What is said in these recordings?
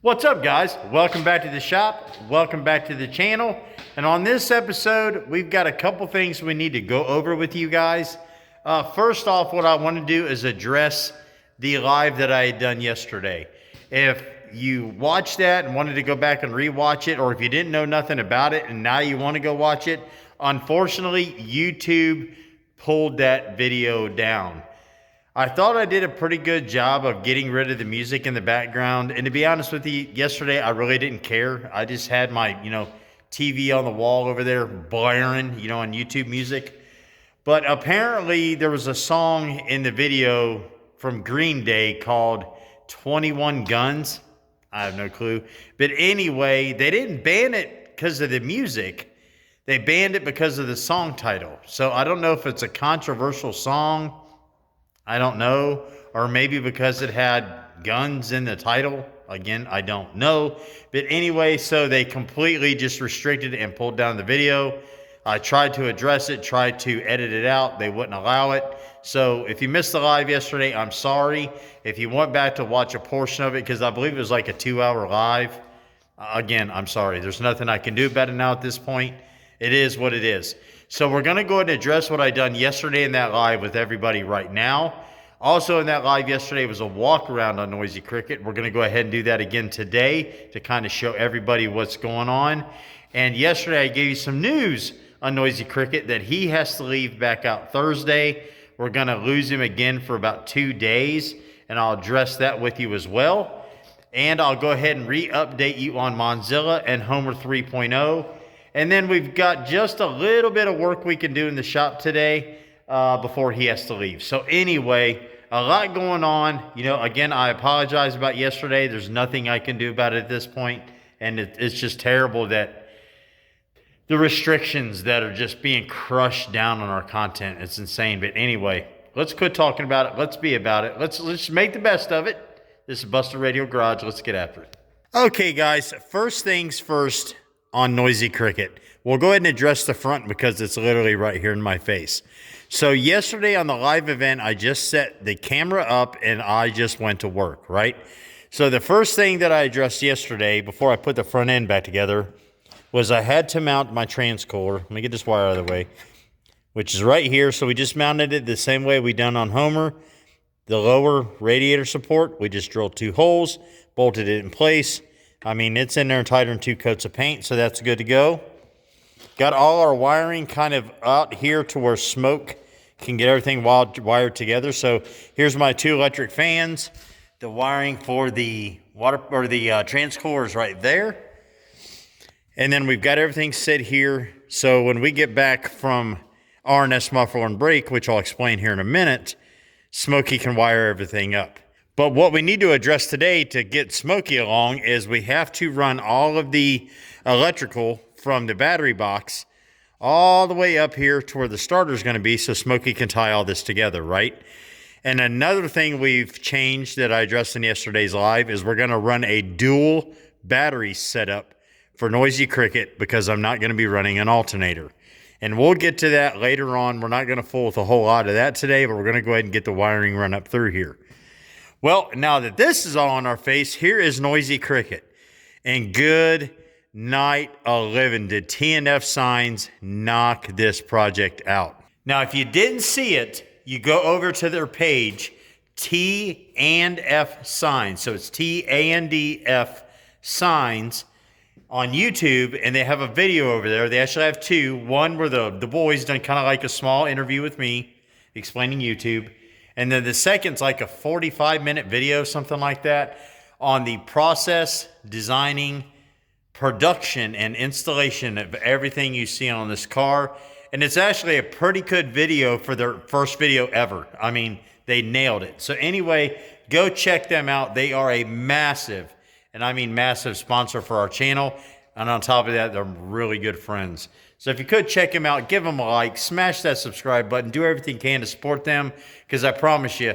What's up, guys? Welcome back to the shop. Welcome back to the channel. And on this episode, we've got a couple things we need to go over with you guys. First off, what I want to do is address the live that I had done yesterday. If you watched that and wanted to go back and rewatch it, or if you didn't know nothing about it and now you want to go watch it, unfortunately, YouTube pulled that video down. I thought I did a pretty good job of getting rid of the music in the background. And to be honest with you, yesterday I really didn't care. I just had my, TV on the wall over there blaring, on YouTube music. But apparently there was a song in the video from Green Day called 21 Guns. I have no clue. But anyway, they didn't ban it because of the music. They banned it because of the song title. So I don't know if it's a controversial song. I don't know, or maybe because it had guns in the title. Again, I don't know. But anyway, so they completely just restricted and pulled down the video. I tried to address it, tried to edit it out. They wouldn't allow it. So if you missed the live yesterday, I'm sorry. If you went back to watch a portion of it, because I believe it was like a 2-hour live, again, I'm sorry. There's nothing I can do about it now at this point. It is what it is. So we're going to go ahead and address what I done yesterday in that live with everybody right now. Also in that live yesterday was a walk around on Noisy Cricket. We're going to go ahead and do that again today to kind of show everybody what's going on. And yesterday I gave you some news on Noisy Cricket that he has to leave back out Thursday. We're going to lose him again for about 2 days, and I'll address that with you as well. And I'll go ahead and re-update you on Mozilla and Homer 3.0. And then we've got just a little bit of work we can do in the shop today before he has to leave. So anyway, a lot going on. Again, I apologize about yesterday. There's nothing I can do about it at this point. And it's just terrible that the restrictions that are just being crushed down on our content. It's insane. But anyway, let's quit talking about it. Let's be about it. Let's make the best of it. This is Buster Radio Garage. Let's get after it. Okay, guys. First things first. On Noisy Cricket. We'll go ahead and address the front because it's literally right here in my face. So yesterday on the live event, I just set the camera up and I just went to work, right? So the first thing that I addressed yesterday before I put the front end back together was I had to mount my transcooler. Let me get this wire out of the way, which is right here. So we just mounted it the same way we done on Homer. The lower radiator support, we just drilled 2 holes, bolted it in place. I mean, it's in there tighter than 2 coats of paint, so that's good to go. Got all our wiring kind of out here to where smoke can get everything wired together. So here's my 2 electric fans. The wiring for the water or the transcooler is right there. And then we've got everything set here. So when we get back from R&S muffler and brake, which I'll explain here in a minute, Smokey can wire everything up. But what we need to address today to get Smokey along is we have to run all of the electrical from the battery box all the way up here to where the starter is going to be so Smokey can tie all this together, right? And another thing we've changed that I addressed in yesterday's live is we're going to run a dual battery setup for Noisy Cricket because I'm not going to be running an alternator. And we'll get to that later on. We're not going to fool with a whole lot of that today, but we're going to go ahead and get the wiring run up through here. Well, now that this is all on our face, here is Noisy Cricket. And good night a living. Did T&F Signs knock this project out? Now, if you didn't see it, you go over to their page, T&F Signs. So it's T-A-N-D-F Signs on YouTube, and they have a video over there. They actually have 2. One where the boys done kind of like a small interview with me explaining YouTube. And then the second's like a 45-minute video, something like that, on the process, designing, production, and installation of everything you see on this car. And it's actually a pretty good video for their first video ever. I mean, they nailed it. So anyway, go check them out. They are a massive, and I mean massive, sponsor for our channel. And on top of that, they're really good friends. So if you could check them out, give them a like, smash that subscribe button, do everything you can to support them, because I promise you,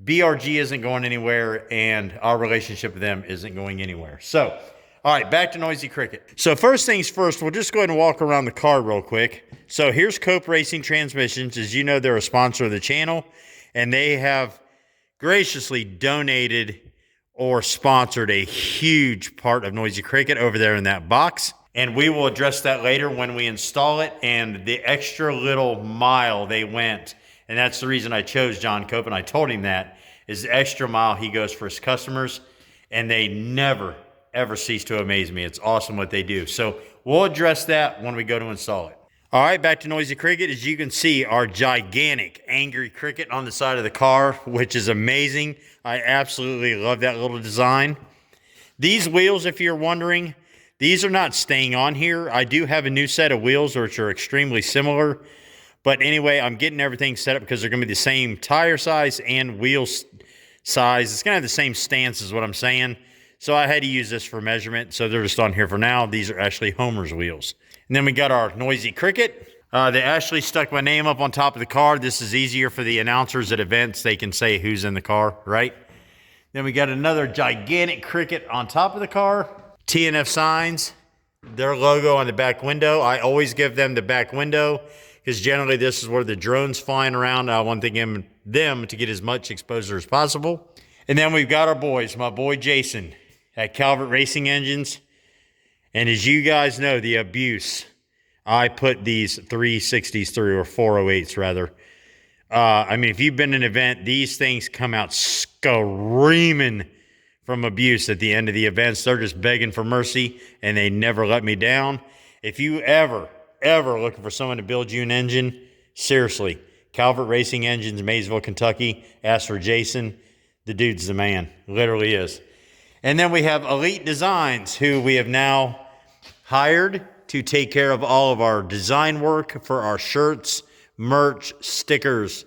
BRG isn't going anywhere and our relationship with them isn't going anywhere. So, all right, back to Noisy Cricket. So first things first, we'll just go ahead and walk around the car real quick. So here's Cope Racing Transmissions. As you know, they're a sponsor of the channel, and they have graciously donated or sponsored a huge part of Noisy Cricket over there in that box. And we will address that later when we install it and the extra little mile they went. And that's the reason I chose John Cope, and I told him that, is the extra mile he goes for his customers. And they never, ever cease to amaze me. It's awesome what they do. So we'll address that when we go to install it. All right, back to Noisy Cricket. As you can see, our gigantic angry cricket on the side of the car, which is amazing. I absolutely love that little design. These wheels, if you're wondering, these are not staying on here. I do have a new set of wheels which are extremely similar. But anyway, I'm getting everything set up because they're going to be the same tire size and wheel size. It's going to have the same stance is what I'm saying. So I had to use this for measurement. So they're just on here for now. These are actually Homer's wheels. And then we got our Noisy Cricket. They actually stuck my name up on top of the car. This is easier for the announcers at events. They can say who's in the car, right? Then we got another gigantic cricket on top of the car. TNF signs, their logo on the back window. I always give them the back window because generally this is where the drone's flying around. I want them to get as much exposure as possible. And then we've got our boys, my boy Jason at Calvert Racing Engines. And as you guys know, the abuse, I put these 360s through, or 408s rather. I mean, if you've been in an event, these things come out screaming from abuse at the end of the events. They're just begging for mercy, and they never let me down. If you ever looking for someone to build you an engine, seriously, Calvert Racing Engines, Maysville, Kentucky, ask for Jason. The dude's the man, literally is. And then we have Elite Designs, who we have now hired to take care of all of our design work for our shirts, merch, stickers,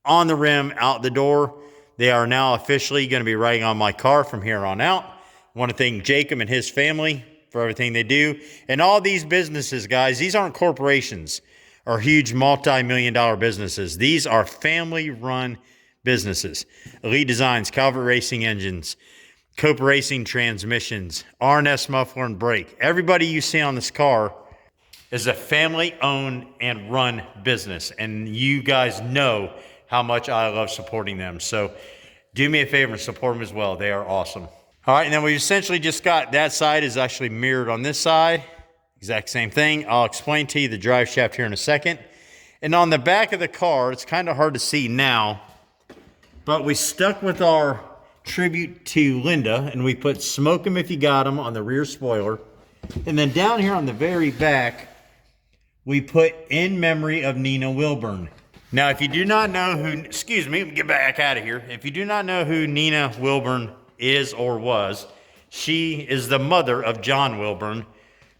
on the rim, out the door. They are now officially going to be riding on my car from here on out. I want to thank Jacob and his family for everything they do. And all these businesses, guys, these aren't corporations or huge multi-million-dollar businesses. These are family-run businesses. Elite Designs, Calvert Racing Engines, Cope Racing Transmissions, R&S Muffler and Brake. Everybody you see on this car is a family-owned and run business. And you guys know how much I love supporting them. So do me a favor and support them as well. They are awesome. All right, and then we essentially just got that side is actually mirrored on this side. Exact same thing. I'll explain to you the drive shaft here in a second. And on the back of the car, it's kind of hard to see now, but we stuck with our tribute to Linda, and we put Smoke 'em if you got 'em on the rear spoiler. And then down here on the very back, we put in memory of Nina Wilburn. Now, if you do not know who, excuse me, get back out of here. If you do not know who Nina Wilburn is or was, she is the mother of John Wilburn,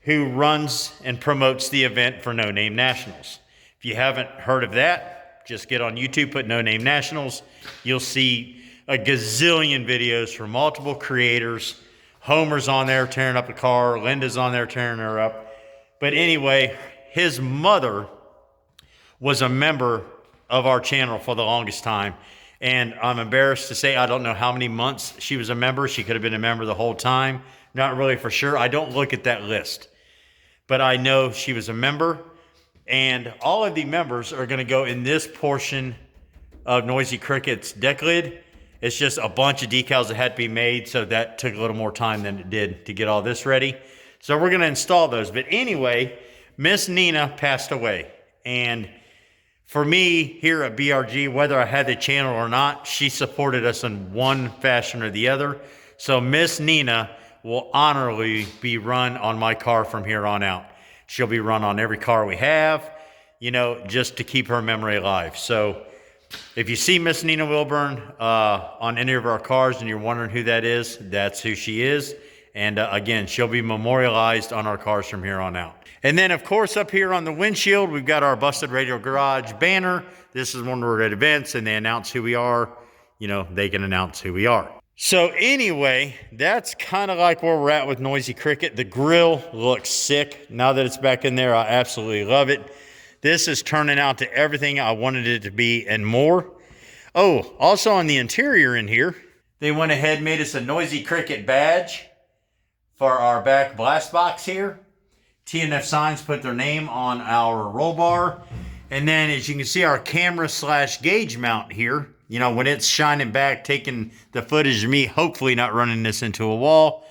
who runs and promotes the event for No Name Nationals. If you haven't heard of that, just get on YouTube, put No Name Nationals. You'll see a gazillion videos from multiple creators. Homer's on there tearing up a car. Linda's on there tearing her up. But anyway, his mother was a member of our channel for the longest time. And I'm embarrassed to say I don't know how many months she was a member. She could have been a member the whole time. Not really for sure. I don't look at that list. But I know she was a member. And all of the members are going to go in this portion of Noisy Cricket's deck lid. It's just a bunch of decals that had to be made, so that took a little more time than it did to get all this ready. So we're going to install those. But anyway, Miss Nina passed away. And for me here at BRG, whether I had the channel or not, she supported us in one fashion or the other. So Miss Nina will honorably be run on my car from here on out. She'll be run on every car we have, you know, just to keep her memory alive. So if you see Miss Nina Wilburn on any of our cars and you're wondering who that is, that's who she is. And again, she'll be memorialized on our cars from here on out. And then, of course, up here on the windshield, we've got our Busted Radio Garage banner. This is when we're at events and they announce who we are. You know, they can announce who we are. So anyway, that's kind of like where we're at with Noisy Cricket. The grill looks sick. Now that it's back in there, I absolutely love it. This is turning out to everything I wanted it to be and more. Oh, also on the interior in here, they went ahead and made us a Noisy Cricket badge for our back blast box here. TNF Signs put their name on our roll bar. And then as you can see, our camera / gauge mount here you know, when it's shining back, taking the footage of me, hopefully not running this into a wall.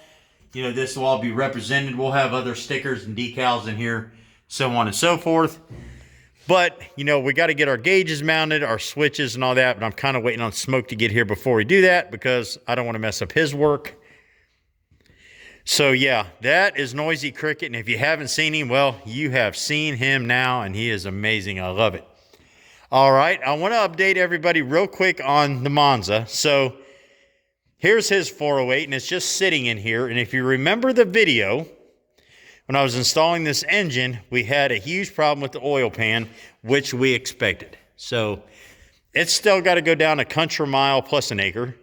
You know, this will all be represented. We'll have other stickers and decals in here, so on and so forth. But, you know, we got to get our gauges mounted, our switches and all that. But I'm kind of waiting on Smoke to get here before we do that because I don't want to mess up his work. So, yeah, that is Noisy Cricket. And if you haven't seen him, well, you have seen him now, and he is amazing. I love it. All right, I want to update everybody real quick on the Monza. So, here's his 408, and it's just sitting in here. And if you remember the video, when I was installing this engine, we had a huge problem with the oil pan, which we expected. So it's still got to go down a country mile plus an acre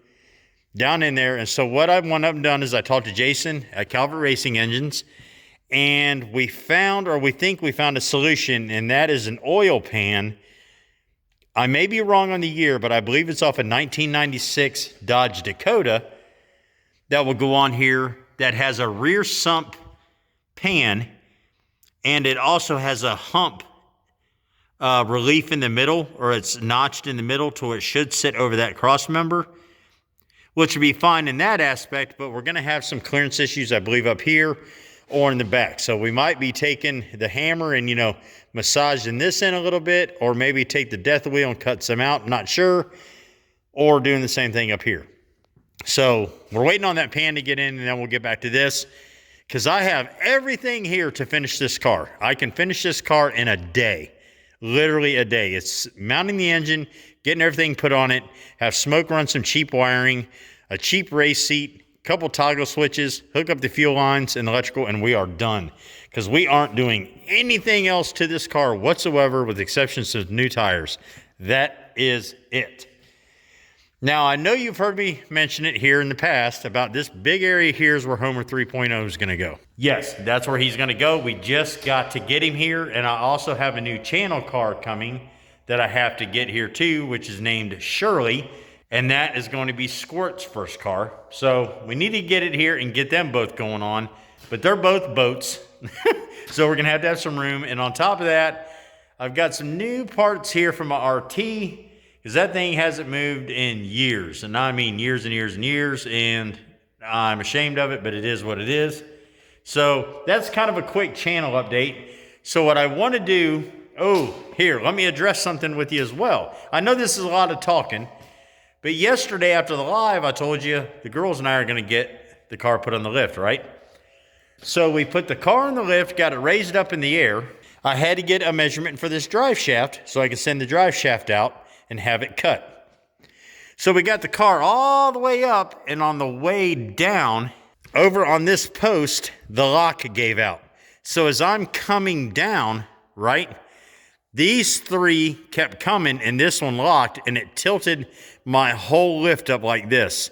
down in there. And so what I went up and done is I talked to Jason at Calvert Racing Engines, and we found, or we think we found, a solution, and that is an oil pan. I may be wrong on the year, but I believe it's off a 1996 Dodge Dakota that will go on here that has a rear sump pan, and it also has a hump relief in the middle, or it's notched in the middle to where it should sit over that cross member, which would be fine in that aspect. But we're going to have some clearance issues, I believe, up here or in the back. So we might be taking the hammer and, you know, massaging this in a little bit, or maybe take the death wheel and cut some out, I'm not sure, or doing the same thing up here. So we're waiting on that pan to get in, and then we'll get back to this, because I have everything here to finish this car. I can finish this car in a day, literally a day. It's mounting the engine, getting everything put on it, have Smoke run some cheap wiring, a cheap race seat, a couple toggle switches, hook up the fuel lines and electrical, and we are done. Because we aren't doing anything else to this car whatsoever, with exceptions to new tires. That is it. Now, I know you've heard me mention it here in the past about this big area here is where Homer 3.0 is going to go. Yes, that's where he's going to go. We just got to get him here, and I also have a new channel car coming that I have to get here too, which is named Shirley, and that is going to be Squirt's first car. So we need to get it here and get them both going on, but they're both boats, so we're going to have some room. And on top of that, I've got some new parts here from my RT, because that thing hasn't moved in years, and I mean years and years and years, and I'm ashamed of it, but it is what it is. So that's kind of a quick channel update. So what I want to do, here, let me address something with you as well. I know this is a lot of talking, but yesterday after the live, I told you the girls and I are going to get the car put on the lift, right? So we put the car on the lift, got it raised up in the air. I had to get a measurement for this drive shaft so I could send the drive shaft out and have it cut. So we got the car all the way up, and on the way down, over on this post, the lock gave out. So as I'm coming down, right, these three kept coming, and this one locked, and it tilted my whole lift up like this.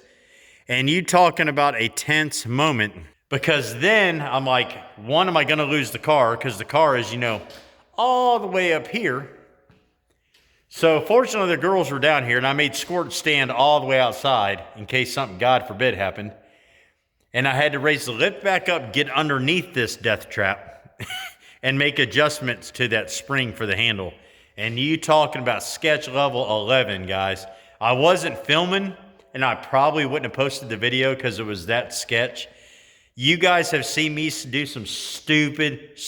And you talking about a tense moment, because then I'm like, one, am I going to lose the car? Because the car is, you know, all the way up here. So fortunately, the girls were down here, and I made Squirt stand all the way outside in case something, God forbid, happened. And I had to raise the lift back up, get underneath this death trap, and make adjustments to that spring for the handle. And you talking about sketch level 11, guys. I wasn't filming, and I probably wouldn't have posted the video because it was that sketch. You guys have seen me do some stupid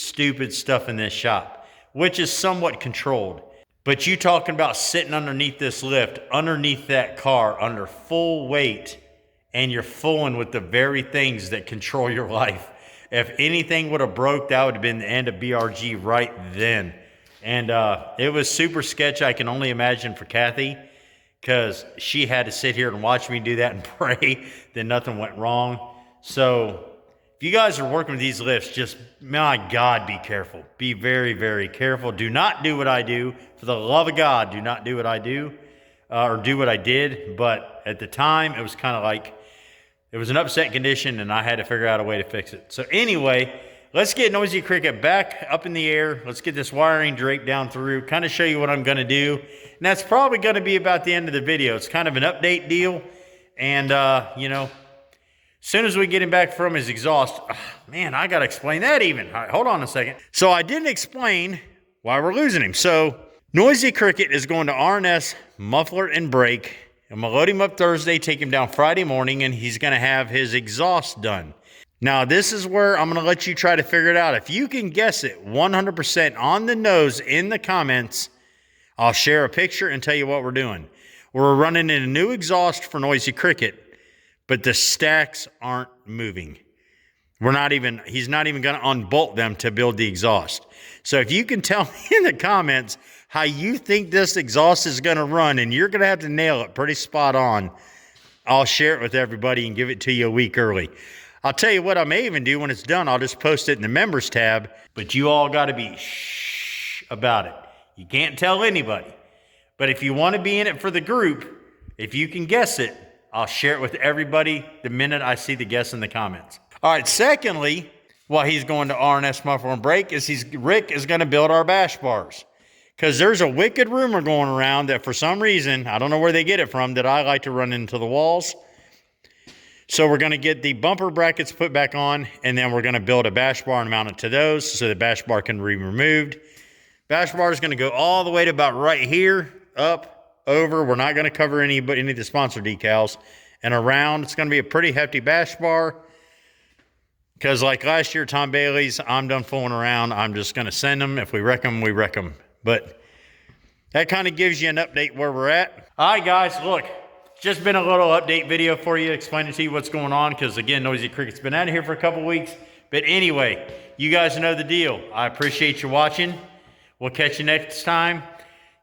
stuff in this shop, which is somewhat controlled. But you talking about sitting underneath this lift, underneath that car, under full weight, and you're fooling with the very things that control your life. If anything would have broke, that would have been the end of BRG right then. And it was super sketchy. I can only imagine for Kathy, because she had to sit here and watch me do that and pray that nothing went wrong. So if you guys are working with these lifts, just, my God, be careful. Be very, very careful. Do not do what I do. For the love of God, do not do what I do, or do what I did. But at the time, it was kind of like, it was an upset condition, and I had to figure out a way to fix it. So anyway, let's get Noisy Cricket back up in the air. Let's get this wiring draped down through, kind of show you what I'm going to do. And that's probably going to be about the end of the video. It's kind of an update deal. And, you know, as soon as we get him back from his exhaust, man, I got to explain that even. All right, hold on a second. So I didn't explain why we're losing him. So Noisy Cricket is going to RNS, muffler, and brake. I'm going to load him up Thursday, take him down Friday morning, and he's going to have his exhaust done. Now, this is where I'm going to let you try to figure it out. If you can guess it 100% on the nose in the comments, I'll share a picture and tell you what we're doing. We're running in a new exhaust for Noisy Cricket, but the stacks aren't moving. He's not even going to unbolt them to build the exhaust. So if you can tell me in the comments how you think this exhaust is going to run, and you're going to have to nail it pretty spot on, I'll share it with everybody and give it to you a week early. I'll tell you what I may even do when it's done. I'll just post it in the members tab, but you all got to be shh about it. You can't tell anybody. But if you want to be in it for the group, if you can guess it, I'll share it with everybody the minute I see the guess in the comments. All right, secondly, while he's going to RNS muffler and brake, Rick is going to build our bash bars. Because there's a wicked rumor going around that for some reason, I don't know where they get it from, that I like to run into the walls. So we're going to get the bumper brackets put back on, and then we're going to build a bash bar and mount it to those so the bash bar can be removed. Bash bar is going to go all the way to about right here, up, over. We're not going to cover any of the sponsor decals. And around, it's going to be a pretty hefty bash bar. Because like last year, Tom Bailey's, I'm done fooling around. I'm just going to send them. If we wreck them, we wreck them. But that kind of gives you an update where we're at. All right, guys, look. It's just been a little update video for you, explaining to you what's going on. Because, again, Noisy Cricket's been out of here for a couple weeks. But anyway, you guys know the deal. I appreciate you watching. We'll catch you next time.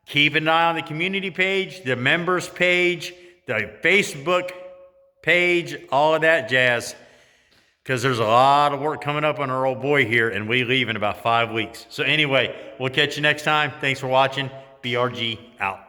Keep an eye on the community page, the members page, the Facebook page, all of that jazz. Because there's a lot of work coming up on our old boy here, and we leave in about 5 weeks. So anyway, we'll catch you next time. Thanks for watching. BRG out.